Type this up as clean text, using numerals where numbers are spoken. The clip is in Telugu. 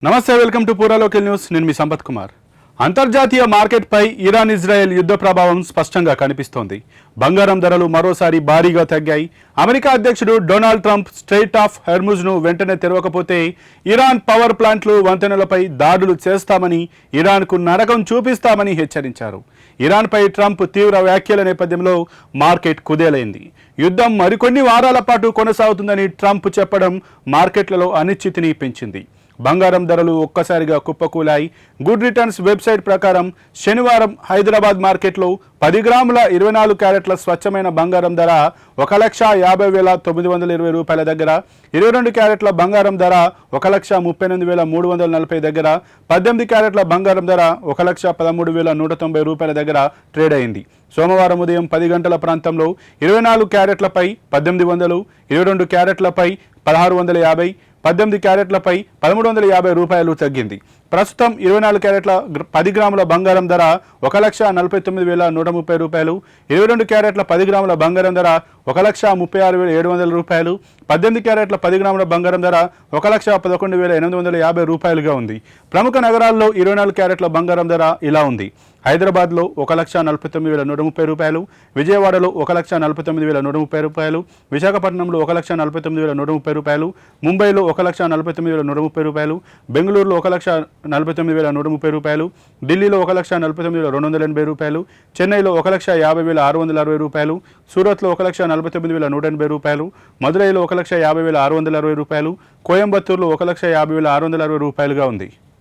నమస్తే, వెల్కమ్ టు పూరా లోకల్ న్యూస్. నేను మీ సంపత్ కుమార్. అంతర్జాతీయ మార్కెట్పై ఇరాన్ ఇజ్రాయెల్ యుద్ధ ప్రభావం స్పష్టంగా కనిపిస్తోంది. బంగారం ధరలు మరోసారి భారీగా తగ్గాయి. అమెరికా అధ్యక్షుడు డొనాల్డ్ ట్రంప్ స్ట్రెయిట్ ఆఫ్ హెర్ముజ్ను వెంటనే తెరవకపోతే ఇరాన్ పవర్ ప్లాంట్లు వంతెనలపై దాడులు చేస్తామని, ఇరాన్కు నరకం చూపిస్తామని హెచ్చరించారు. ఇరాన్పై ట్రంప్ తీవ్ర వ్యాఖ్యల నేపథ్యంలో మార్కెట్ కుదేలైంది. యుద్ధం మరికొన్ని వారాల పాటు కొనసాగుతుందని ట్రంప్ చెప్పడం మార్కెట్లలో అనిశ్చితిని పెంచింది. బంగారం ధరలు ఒక్కసారిగా కుప్పకూలాయి. గుడ్ రిటర్న్స్ వెబ్సైట్ ప్రకారం శనివారం హైదరాబాద్ మార్కెట్లో 10 గ్రాముల 24 క్యారెట్ల స్వచ్ఛమైన బంగారం ధర 1,50,920 రూపాయల దగ్గర, 22 క్యారెట్ల బంగారం ధర 1,38,340 దగ్గర, 18 క్యారెట్ల బంగారం ధర 1,13,190 రూపాయల దగ్గర ట్రేడ్ అయింది. సోమవారం ఉదయం 10 గంటల ప్రాంతంలో 24 క్యారెట్లపై 1,800, 22 క్యారెట్లపై 1,650, 18 క్యారెట్లపై 1,350 రూపాయలు తగ్గింది. ప్రస్తుతం 24 క్యారెట్ల 10 గ్రాముల బంగారం ధర 1,49,130 రూపాయలు, 22 క్యారెట్ల 10 గ్రాముల బంగారం ధర 1,36,700 రూపాయలు, 18 క్యారెట్ల 10 గ్రాముల బంగారం ధర 1,11,850 రూపాయలుగా ఉంది. ప్రముఖ నగరాల్లో 24 క్యారెట్ల బంగారం ధర ఇలా ఉంది. హైదరాబాద్లో 1,49,130 రూపాయలు, విజయవాడలో 1,49,130 రూపాయలు, విశాఖపట్నంలో 1,49,130 రూపాయలు, ముంబైలో 1,49,130 రూపాయలు, బెంగళూరులో 1,49,130 రూపాయలు, ఢిల్లీలో 1,49,280 రూపాయలు, చెన్నైలో 1,50,660 రూపాయలు, సూరత్లో 1,49,180 రూపాయలు, మదురైలో 1,50,660 రూపాయలు, కోయంబత్తూరులో 1,50,660 రూపాయలుగా ఉంది.